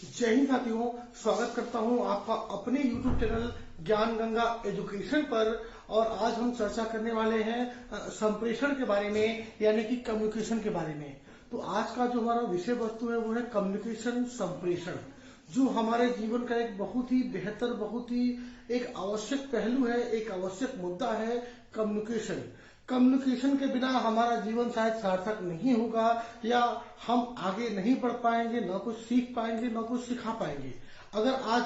जय हिंद साथियों, स्वागत करता हूं आपका अपने YouTube चैनल ज्ञान गंगा एजुकेशन पर। और आज हम चर्चा करने वाले हैं संप्रेषण के बारे में, यानी कि कम्युनिकेशन के बारे में। तो आज का जो हमारा विषय वस्तु है वो है कम्युनिकेशन, संप्रेषण, जो हमारे जीवन का एक बहुत ही बेहतर, बहुत ही एक आवश्यक पहलू है, एक आवश्यक मुद्दा है कम्युनिकेशन। कम्युनिकेशन के बिना हमारा जीवन शायद सार्थक नहीं होगा, या हम आगे नहीं बढ़ पाएंगे, ना कुछ सीख पाएंगे, ना कुछ सिखा पाएंगे। अगर आज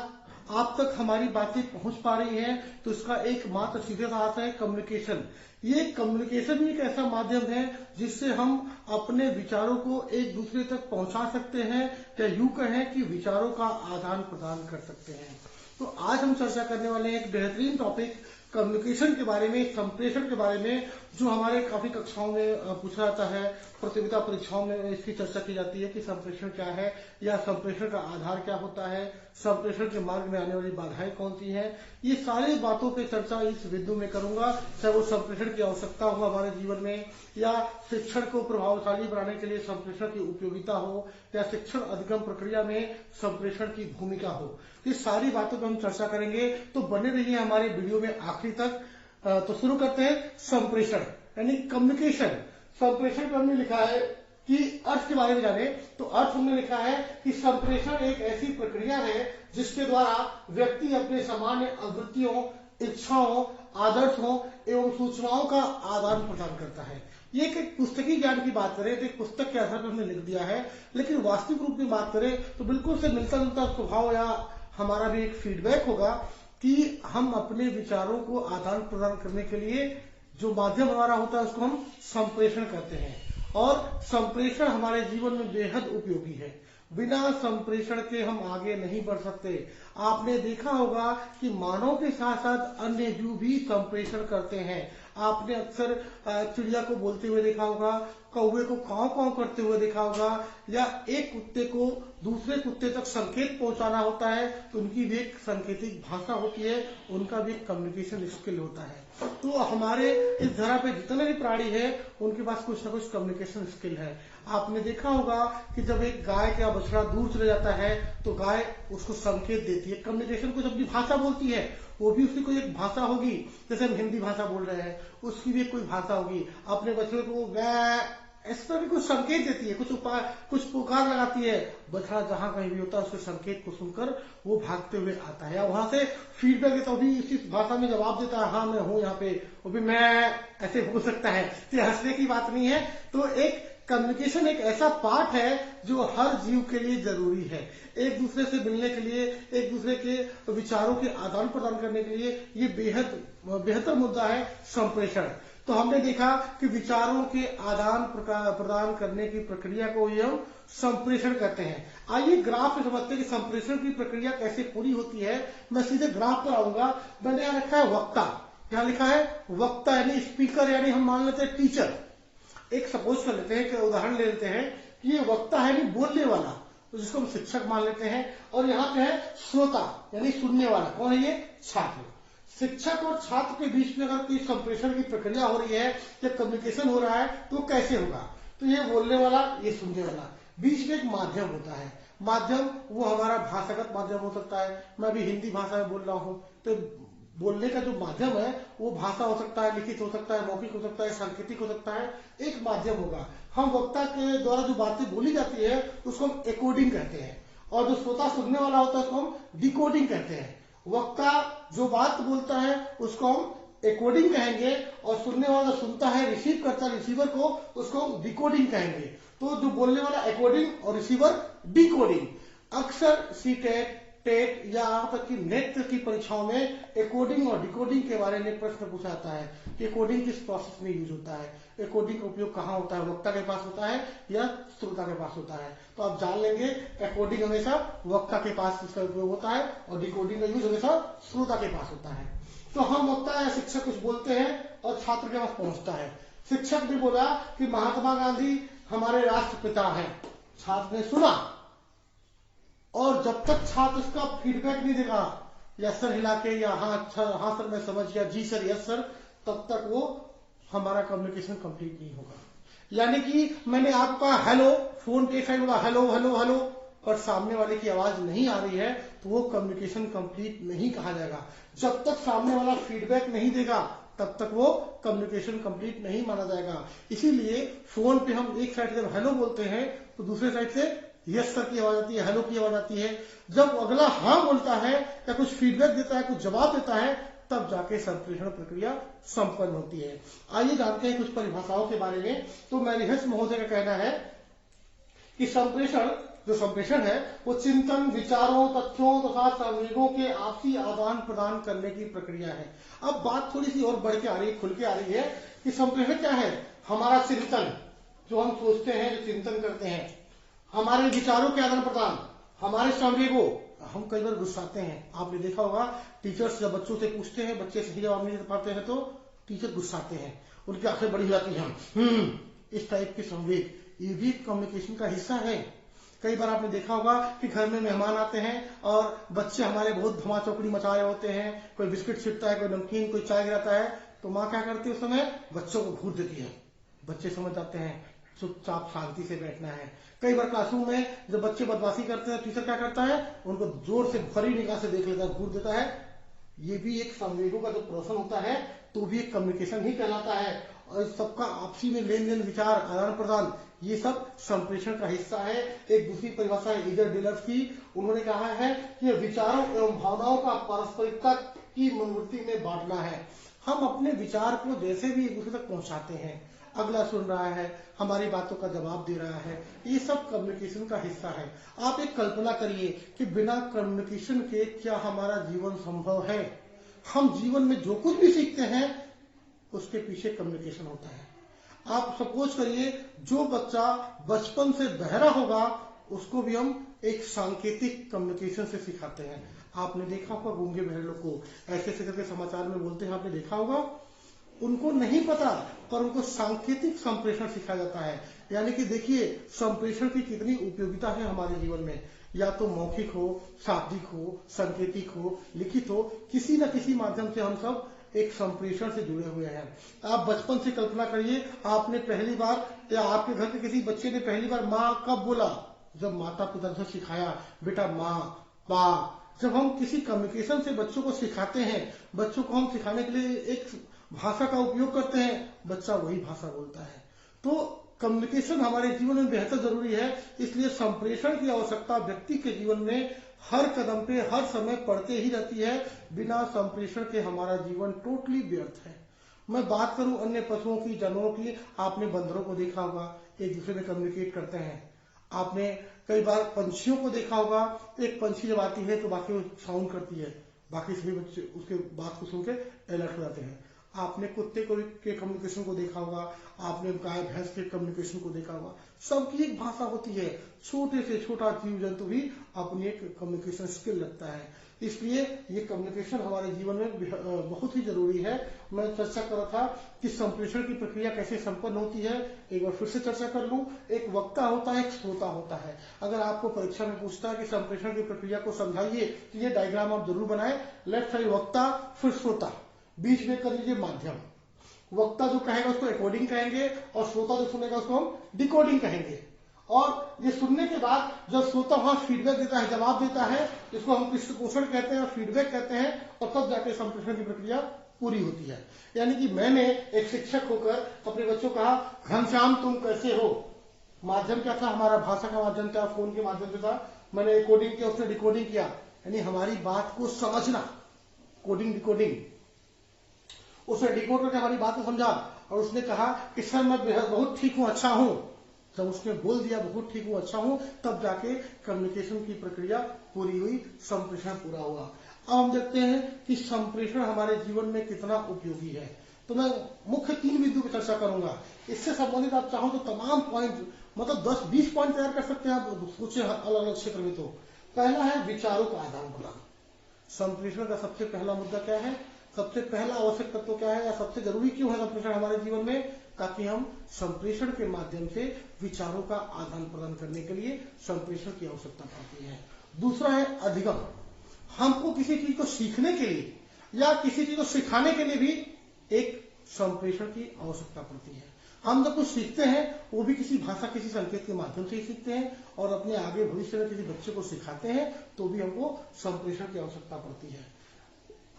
आप तक हमारी बातें पहुंच पा रही हैं तो इसका एकमात्र सीधे रास्ता है कम्युनिकेशन। ये कम्युनिकेशन ही एक ऐसा माध्यम है जिससे हम अपने विचारों को एक दूसरे तक पहुंचा सकते हैं, या यूं कहें कि विचारों का आदान प्रदान कर सकते हैं। तो आज हम चर्चा करने वाले हैं एक बेहतरीन टॉपिक कम्युनिकेशन के बारे में, संप्रेषण के बारे में, जो हमारे काफी कक्षाओं में पूछा जाता है, प्रतियोगिता परीक्षाओं में इसकी चर्चा की जाती है कि संप्रेषण क्या है, या संप्रेषण का आधार क्या होता है, संप्रेषण के मार्ग में आने वाली बाधाएं कौन सी हैं। ये सारी बातों पे चर्चा इस बिंदु में करूंगा, चाहे वो संप्रेषण की आवश्यकता हो हमारे जीवन में, या शिक्षण को प्रभावशाली बनाने के लिए संप्रेषण की उपयोगिता हो, या शिक्षण अधिगम प्रक्रिया में संप्रेषण की भूमिका हो। ये सारी बातों पर हम चर्चा करेंगे, तो बने रहिए हमारे वीडियो में आखिरी तक। तो शुरू करते हैं संप्रेषण यानी कम्युनिकेशन। संप्रेषण पर हमने लिखा है कि अर्थ के बारे में जाने, तो अर्थ हमने लिखा है कि संप्रेषण एक ऐसी प्रक्रिया है जिसके द्वारा व्यक्ति अपने सामान्य आवृत्तियों, इच्छाओं, आदर्शों एवं सूचनाओं का आदान प्रदान करता है। ये एक पुस्तकीय ज्ञान की बात करें तो एक पुस्तक के आधार पर हमने लिख दिया है, लेकिन वास्तविक रूप में बात करें तो बिल्कुल से मिलता जुलता स्वभाव या हमारा भी एक फीडबैक होगा कि हम अपने विचारों को आदान प्रदान करने के लिए जो माध्यम हमारा होता है उसको हम संप्रेषण कहते हैं। और संप्रेषण हमारे जीवन में बेहद उपयोगी है। बिना संप्रेषण के हम आगे नहीं बढ़ सकते। आपने देखा होगा कि मानव के साथ साथ अन्य जीव भी संप्रेषण करते हैं। आपने अक्सर चिड़िया को बोलते हुए देखा होगा, कौवे को काव काव करते हुए देखा होगा, या एक कुत्ते को दूसरे कुत्ते तक संकेत पहुंचाना होता है तो उनकी भी एक सांकेतिक भाषा होती है, उनका भी एक कम्युनिकेशन स्किल होता है। तो हमारे इस धरा पे जितने भी प्राणी है उनके पास कुछ ना कुछ कम्युनिकेशन स्किल है। आपने देखा होगा कि जब एक गाय का बछड़ा दूर चले जाता है तो गाय उसको संकेत देती है, कम्युनिकेशन कुछ अपनी भाषा बोलती है। वो भी उसकी कोई एक भाषा होगी, जैसे हम हिंदी भाषा बोल रहे हैं, उसकी भी कोई भाषा होगी। अपने बछड़े को इस तरह भी कुछ संकेत देती है, कुछ पुकार लगाती है। बछड़ा जहां कहीं भी होता है उसके संकेत को सुनकर वो भागते हुए आता है, वहां से फीडबैक देता है, भी इसी भाषा में जवाब देता है, हाँ मैं हूं यहाँ पे, वो भी मैं, ऐसे हो सकता है। तो हंसने की बात नहीं है। तो एक कम्युनिकेशन एक ऐसा पार्ट है जो हर जीव के लिए जरूरी है। एक दूसरे से मिलने के लिए, एक दूसरे के विचारों के आदान प्रदान करने के लिए ये बेहद बेहतर मुद्दा है संप्रेषण। तो हमने देखा कि विचारों के आदान प्रदान करने की प्रक्रिया को हम संप्रेषण कहते हैं। आइए ग्राफ में समझते हैं कि संप्रेषण की प्रक्रिया कैसे पूरी होती है। मैं सीधे ग्राफ पर आऊंगा। मैंने यहाँ रखा है वक्ता, यहाँ लिखा है वक्ता यानी स्पीकर, यानी हम मान लेते हैं टीचर। एक सपोज कर लेते हैं कि उदाहरण ले लेते हैं कि ये वक्ता है यानी बोलने वाला, तो जिसको हम शिक्षक मान लेते हैं। और यहाँ पे है श्रोता यानी सुनने वाला, कौन है ये? छात्र। शिक्षक और छात्र के बीच में अगर कोई संप्रेषण की प्रक्रिया हो रही है या कम्युनिकेशन हो रहा है तो कैसे होगा? तो ये बोलने वाला, ये सुनने वाला, बीच में एक माध्यम होता है। माध्यम वो हमारा भाषागत माध्यम हो सकता है, मैं भी हिंदी भाषा में बोल रहा हूँ तो बोलने का जो माध्यम है वो भाषा हो सकता है, लिखित हो सकता है, मौखिक हो सकता है, सांकेतिक हो सकता है, एक माध्यम होगा। हम वक्ता के द्वारा जो बातें बोली जाती है उसको हम एकोडिंग कहते हैं, और जो श्रोता सुनने वाला होता है उसको हम डिकोडिंग कहते हैं। वक्ता जो बात बोलता है उसको हम एकोडिंग कहेंगे, और सुनने वाला सुनता है, रिसीव करता है रिसीवर को, उसको हम डिकोडिंग कहेंगे। तो जो बोलने वाला एकोडिंग और रिसीवर डिकोडिंग। अक्सर सीटेट, टेट या यहाँ तक कि नेट की परीक्षाओं में एकोडिंग और डिकोडिंग के बारे में प्रश्न पूछा जाता है कि एकोडिंग किस प्रोसेस में यूज होता है, एकोडिंग का उपयोग कहाँ होता है, वक्ता के पास होता है या श्रोता के पास होता है। तो आप जान लेंगे एकोडिंग हमेशा वक्ता के पास इसका उपयोग होता है और डिकोडिंग का यूज हमेशा श्रोता के पास होता है। तो हम वक्ता या शिक्षक कुछ बोलते हैं और छात्र के पास पहुंचता है। शिक्षक ने बोला कि महात्मा गांधी हमारे राष्ट्रपिता हैं, छात्र ने सुना, और जब तक छात्र उसका फीडबैक नहीं देगा, यस सर हिला के, या हाँ सर मैं समझ गया, जी सर, यस सर, तब तक वो हमारा कम्युनिकेशन कंप्लीट नहीं होगा। यानी कि मैंने आपका हेलो फोन के साइड बोला, हेलो हेलो हेलो, पर सामने वाले की आवाज नहीं आ रही है तो वो कम्युनिकेशन कंप्लीट नहीं कहा जाएगा। जब तक सामने वाला फीडबैक नहीं देगा तब तक वो कम्युनिकेशन कंप्लीट नहीं माना जाएगा। इसीलिए फोन पे हम एक साइड से जब हेलो बोलते हैं तो दूसरे साइड से यस सर की आवाज आती है, हेलो की आवाज आती है। जब अगला हाँ बोलता है या कुछ फीडबैक देता है, कुछ जवाब देता है, तब जाके संप्रेषण प्रक्रिया संपन्न होती है। आइए जानते हैं कुछ परिभाषाओं के बारे में। तो मैरिहस महोदय का कहना है कि संप्रेषण है वो चिंतन, विचारों, तथ्यों तथा संवेगों के आपसी आदान प्रदान करने की प्रक्रिया है। अब बात थोड़ी सी और बढ़ के आ रही है, खुल के आ रही है कि संप्रेषण क्या है। हमारा चिंतन, जो हम सोचते हैं, जो चिंतन करते हैं, हमारे विचारों के आदान प्रदान, हमारे संवेगों, हम कई बार गुस्साते हैं। आपने देखा होगा टीचर्स जब बच्चों से पूछते हैं, बच्चे सही जवाब नहीं दे पाते हैं तो टीचर गुस्साते हैं, उनकी आंखें बड़ी हो जाती हैं। इस टाइप के संवेग ये भी कम्युनिकेशन का हिस्सा है। कई बार आपने देखा होगा कि घर में मेहमान आते हैं और बच्चे हमारे बहुत धमा चौकड़ी मचा रहे होते हैं, कोई बिस्किट छिटता है, कोई नमकीन, कोई चाय गिराता है, तो माँ क्या करती है उस समय, बच्चों को घूर देती है। बच्चे समझ जाते हैं चुपचाप शांति से बैठना है। कई बार क्लासरूम में जब बच्चे बदमाशी करते हैं, टीचर क्या करता है, उनको जोर से भरी निगाह से देख लेता है, घूर देता है। ये भी एक संवेगों का जो प्रदर्शन होता है तो भी एक कम्युनिकेशन ही कहलाता है। और सबका आपसी में लेन देन, विचार आदान प्रदान, ये सब संप्रेषण का हिस्सा है। एक दूसरी परिभाषा है ईजर डिलर्स की, उन्होंने कहा है कि विचारों एवं भावनाओं का पारस्परिकता की मनोवृत्ति में बांटना है। हम अपने विचार को जैसे भी एक दूसरे तक पहुंचाते हैं, अगला सुन रहा है, हमारी बातों का जवाब दे रहा है, ये सब कम्युनिकेशन का हिस्सा है। आप एक कल्पना करिए कि बिना कम्युनिकेशन के क्या हमारा जीवन संभव है। हम जीवन में जो कुछ भी सीखते हैं उसके पीछे कम्युनिकेशन होता है। आप सपोज करिए जो बच्चा बचपन से बहरा होगा उसको भी हम एक सांकेतिक कम्युनिकेशन से सिखाते हैं। आपने देखा होगा गूंगे बहरे लोग को ऐसे ऐसे करके समाचार में बोलते हैं, आपने देखा होगा। उनको नहीं पता पर उनको सांकेतिक संप्रेषण सिखाया जाता है। यानी कि देखिए संप्रेषण की कितनी उपयोगिता है हमारे जीवन में। या तो मौखिक हो, शाब्दिक हो, सांकेतिक हो, लिखित हो, किसी न किसी माध्यम से हम सब एक संप्रेषण से जुड़े हुए हैं। आप बचपन से कल्पना करिए, आपने पहली बार या आपके घर के किसी बच्चे ने पहली बार माँ कब बोला, जब माता पिता ने सिखाया बेटा माँ पा। जब हम किसी कम्युनिकेशन से बच्चों को सिखाते हैं, बच्चों को हम सिखाने के लिए एक भाषा का उपयोग करते हैं, बच्चा वही भाषा बोलता है। तो कम्युनिकेशन हमारे जीवन में बेहद जरूरी है। इसलिए संप्रेषण की आवश्यकता व्यक्ति के जीवन में हर कदम पे हर समय पड़ते ही रहती है। बिना संप्रेषण के हमारा जीवन टोटली व्यर्थ है। मैं बात करूं अन्य पशुओं की, जानवरों की, आपने बंदरों को देखा होगा एक दूसरे में कम्युनिकेट करते हैं। आपने कई बार पंछियों को देखा होगा, एक पंछी जब आती है तो बाकी साउंड करती है, बाकी सभी बच्चे उसके बात को सुन के अलर्ट हो जाते हैं। आपने कुत्ते को के कम्युनिकेशन को देखा होगा, आपने गाय भैंस के कम्युनिकेशन को देखा होगा। सबकी एक भाषा होती है। छोटे से छोटा जीव जंतु भी अपनी एक कम्युनिकेशन स्किल रखता है। इसलिए ये कम्युनिकेशन हमारे जीवन में बहुत ही जरूरी है। मैं चर्चा कर रहा था कि संप्रेषण की प्रक्रिया कैसे संपन्न होती है। एक बार फिर से चर्चा कर लूं। एक वक्ता होता है, एक श्रोता होता है। अगर आपको परीक्षा में पूछता है कि संप्रेषण की प्रक्रिया को समझाइए तो ये डायग्राम आप जरूर बनाएं। लेफ्ट साइड वक्ता, फिर श्रोता, बीच में कर लीजिए माध्यम। वक्ता जो कहेगा उसको एकोडिंग कहेंगे और श्रोता जो सुनेगा उसको हम डिकोडिंग कहेंगे। और ये सुनने के बाद जब श्रोता वहां फीडबैक देता है, जवाब देता है, इसको हम पृष्ठपोषण कहते हैं और फीडबैक कहते हैं, और तब जाके संप्रेषण की प्रक्रिया पूरी होती है। यानी कि मैंने एक शिक्षक होकर अपने बच्चों को कहा, घनश्याम तुम कैसे हो। माध्यम क्या था हमारा, भाषा का माध्यम था, फोन के माध्यम से था। मैंने कोडिंग किया, उसने डिकोडिंग किया। यानी हमारी बात को समझना, कोडिंग डिकोडिंग। उसने डिकोड करके हमारी बात को समझा और उसने कहा कि सर मैं बहुत ठीक हूं, अच्छा हूं। जब उसने बोल दिया बहुत ठीक हूं, अच्छा हूं, तब जाके कम्युनिकेशन की प्रक्रिया पूरी हुई, संप्रेषण पूरा हुआ। अब हम देखते हैं कि संप्रेषण हमारे जीवन में कितना उपयोगी है। तो मैं मुख्य 3 बिंदु पर चर्चा करूंगा। इससे संबंधित आप चाहो तो तमाम पॉइंट, मतलब 10-20 पॉइंट तैयार कर सकते हैं आप, सोचे अलग अलग क्षेत्र में। तो पहला है विचारों का आदान प्रदान। संप्रेषण का सबसे पहला मुद्दा क्या है, सबसे पहला आवश्यक तत्व क्या है, या सबसे जरूरी क्यों है संप्रेषण हमारे जीवन में, ताकि हम संप्रेषण के माध्यम से विचारों का आदान प्रदान करने के लिए संप्रेषण की आवश्यकता पड़ती है। दूसरा है अधिगम। हमको किसी चीज को सीखने के लिए या किसी चीज को सिखाने के लिए भी एक संप्रेषण की आवश्यकता पड़ती है। हम जब कुछ सीखते हैं वो भी किसी भाषा, किसी संकेत के माध्यम से ही सीखते हैं, और अपने आगे भविष्य में किसी बच्चे को सिखाते हैं तो भी हमको संप्रेषण की आवश्यकता पड़ती है।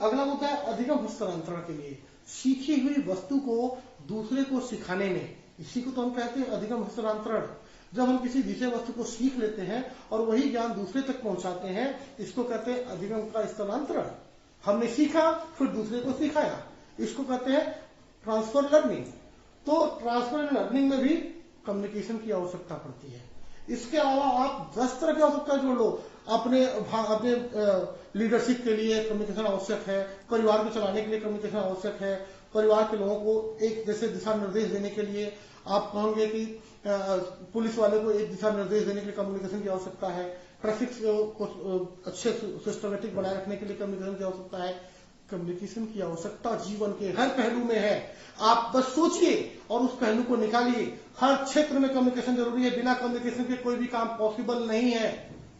अगला मुद्दा है अधिगम हस्तांतरण के लिए। सीखी हुई वस्तु को दूसरे को सिखाने में, इसी को तो हम कहते हैं अधिगम हस्तांतरण। जब हम किसी विषय वस्तु को सीख लेते हैं और वही ज्ञान दूसरे तक पहुंचाते हैं, इसको कहते हैं अधिगम का स्थानांतरण। हमने सीखा फिर दूसरे को सिखाया, इसको कहते हैं ट्रांसफर लर्निंग। तो ट्रांसफर लर्निंग में भी कम्युनिकेशन की आवश्यकता पड़ती है। इसके अलावा आप 10 तरह की आवश्यकता जोड़ लो। अपने लीडरशिप के लिए कम्युनिकेशन आवश्यक है, परिवार को चलाने के लिए कम्युनिकेशन आवश्यक है, परिवार के लोगों को एक जैसे दिशा निर्देश देने के लिए आप कहोगे कि पुलिस वाले को एक दिशा निर्देश देने के लिए कम्युनिकेशन की आवश्यकता है, ट्रैफिक को अच्छे सिस्टमेटिक बनाए रखने के लिए कम्युनिकेशन की आवश्यकता है। कम्युनिकेशन की आवश्यकता जीवन के हर पहलू में है। आप बस सोचिए और उस पहलू को निकालिए। हर क्षेत्र में कम्युनिकेशन जरूरी है। बिना कम्युनिकेशन के कोई भी काम पॉसिबल नहीं है,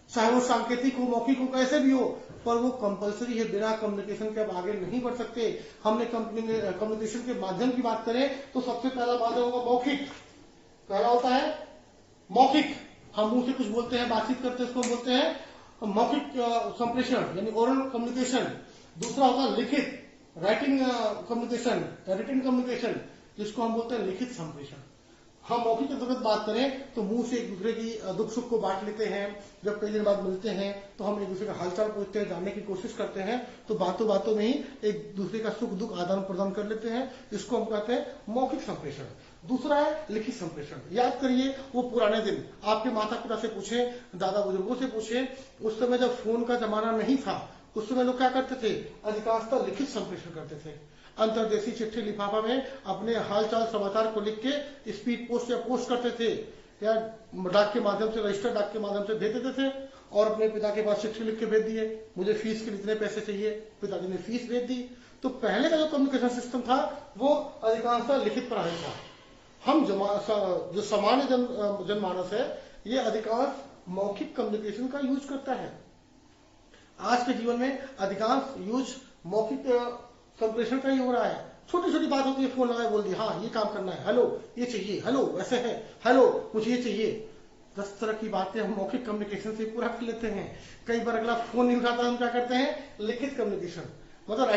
चाहे वो सांकेतिक हो, मौखिक हो, कैसे भी हो, पर वो कंपलसरी है। बिना कम्युनिकेशन के आप आगे नहीं बढ़ सकते। हमने कम्युनिकेशन के माध्यम की बात करें तो सबसे पहला माध्यम होगा मौखिक। पहला होता है मौखिक, हम मुंह से कुछ बोलते हैं, बातचीत करते हैं, इसको बोलते हैं मौखिक संप्रेषण यानी ओरल कम्युनिकेशन। दूसरा होता है लिखित राइटिंग कम्युनिकेशन, रिटन कम्युनिकेशन, जिसको हम बोलते हैं लिखित संप्रेषण। हम मौखिक की अंतर्गत बात करें तो मुंह से एक दूसरे की दुख सुख को बांट लेते हैं। जब कई दिन बाद मिलते हैं तो हम एक दूसरे का हालचाल पूछते हैं, जानने की कोशिश करते हैं, तो बातों बातों में ही एक दूसरे का सुख दुख आदान प्रदान कर लेते हैं। इसको हम कहते हैं मौखिक संप्रेषण। दूसरा है लिखित संप्रेषण। याद करिए वो पुराने दिन, आपके माता पिता से पूछे, दादा बुजुर्गों से पूछे, उस समय जब फोन का जमाना नहीं था, उस समय लोग क्या करते थे, अधिकांशतः लिखित संप्रेषण करते थे। अंतरदेशी चिट्ठी लिफाफा में अपने हालचाल समाचार को लिख के स्पीड पोस्ट या पोस्ट करते थे, या डाक के माध्यम से, रजिस्टर डाक के माध्यम से भेज देते थे, और अपने पिता के पास चिट्ठी लिख के भेज दिए, मुझे फीस के इतने पैसे चाहिए, पिताजी ने फीस भेज दी। तो पहले का जो कम्युनिकेशन सिस्टम था वो अधिकांशतः लिखित पर आधारित था। हम जो सामान्य जनमानस है ये अधिकांश मौखिक कम्युनिकेशन का यूज करता है। आज के जीवन में अधिकांश यूज मौखिक संप्रेषण का ही हो रहा है। छोटी छोटी बात होती है, फोन लगाए बोल दिया, हाँ ये काम करना है, हेलो ये चाहिए, हेलो ऐसे है, हेलो मुझे ये चाहिए। 10 तरह की बातें हम मौखिक कम्युनिकेशन से पूरा कर लेते हैं। कई बार अगला फोन नहीं उठाता, हम क्या करते हैं, लिखित कम्युनिकेशन मतलब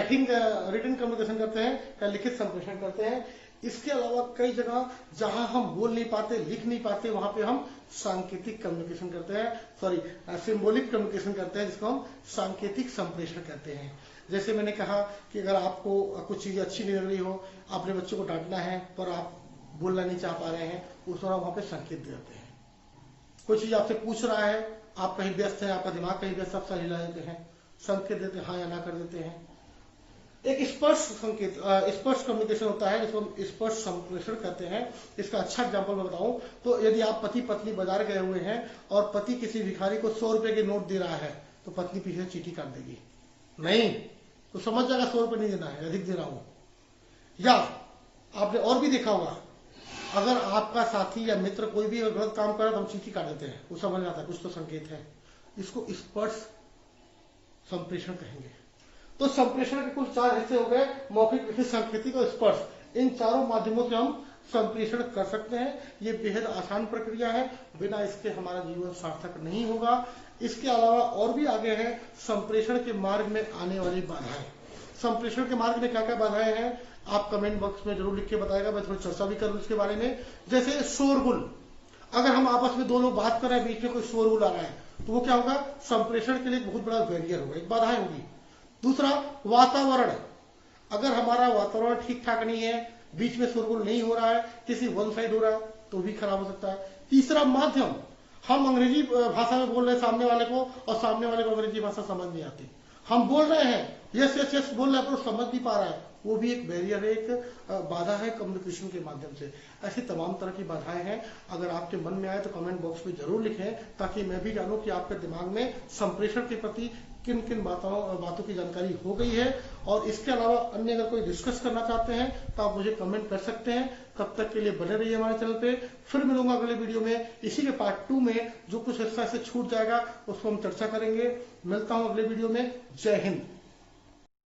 रिटन कम्युनिकेशन करते हैं या लिखित संप्रेषण करते हैं। इसके अलावा कई जगह जहां हम बोल नहीं पाते, लिख नहीं पाते, वहां पे हम सांकेतिक कम्युनिकेशन करते हैं, सिंबॉलिक कम्युनिकेशन करते हैं, जिसको हम सांकेतिक संप्रेषण कहते हैं। जैसे मैंने कहा कि अगर आपको कुछ चीजें अच्छी नहीं लग रही हो, अपने बच्चों को डांटना है पर आप बोलना नहीं चाह पा रहे हैं, उस दौरान वहां पे संकेत दे देते हैं। कोई चीज आपसे पूछ रहा है, आप कहीं व्यस्त हैं, आपका दिमाग कहीं व्यस्त, आप सही हिला देते हैं, संकेत देते हैं, हाँ या ना कर देते हैं। एक स्पर्श संकेत, स्पर्श कम्युनिकेशन होता है, जिसको हम स्पर्श संप्रेषण कहते हैं। इसका अच्छा एग्जांपल मैं बताऊं तो यदि आप पति पत्नी बाजार गए हुए हैं और पति किसी भिखारी को 100 रुपए के नोट दे रहा है, तो पत्नी पीछे चीटी काट देगी, नहीं तो समझ जाएगा 100 रुपए नहीं देना है, अधिक दे रहा हूं। या आपने और भी देखा होगा, अगर आपका साथी या मित्र कोई भी गलत काम कर रहा है तो हम चीटी काट देते हैं, वो समझ आता है कुछ तो संकेत है। इसको स्पर्श संप्रेषण कहेंगे। तो संप्रेषण के कुल 4 हिस्से हो गए, मौखिक, लिखित, सांकेतिक और स्पर्श। इन चारों माध्यमों से हम संप्रेषण कर सकते हैं। ये बेहद आसान प्रक्रिया है, बिना इसके हमारा जीवन सार्थक नहीं होगा। इसके अलावा और भी आगे है संप्रेषण के मार्ग में आने वाली बाधाएं। संप्रेषण के मार्ग में क्या क्या बाधाएं हैं, आप कमेंट बॉक्स में जरूर लिख के बताएगा, मैं थोड़ी चर्चा भी करूं इसके बारे में। जैसे शोरगुल, अगर हम आपस में 2 लोग बात कर रहे हैं, बीच में कोई शोरगुल आ रहा है, तो वो क्या होगा, संप्रेषण के लिए बहुत बड़ा बैरियर होगा, एक बाधा होगी। दूसरा वातावरण, अगर हमारा वातावरण ठीक ठाक नहीं है, बीच में शोरगुल नहीं हो रहा है, किसी वन साइड हो रहा है, तो भी खराब हो सकता है। तीसरा माध्यम, हम अंग्रेजी भाषा में बोल रहे हैं सामने वाले को, और सामने वाले को अंग्रेजी भाषा समझ नहीं आती। हम बोल रहे हैं यस यस यस बोल रहे हैं पर समझ नहीं पा रहा है, वो भी एक बैरियर है, एक बाधा है कम्युनिकेशन के माध्यम से। ऐसी तमाम तरह की बाधाएं हैं। अगर आपके मन में आए तो कमेंट बॉक्स में जरूर लिखें, ताकि मैं भी जानूं कि आपके दिमाग में संप्रेषण के प्रति किन किन बातों की जानकारी हो गई है। और इसके अलावा अन्य अगर कोई डिस्कस करना चाहते हैं तो आप मुझे कमेंट कर सकते हैं। तब तक के लिए बने रहिए हमारे चैनल पे। फिर मिलूंगा अगले वीडियो में, इसी के पार्ट 2 में जो कुछ हिस्सा से छूट जाएगा उसको हम चर्चा करेंगे। मिलता हूं अगले वीडियो में। जय हिंद।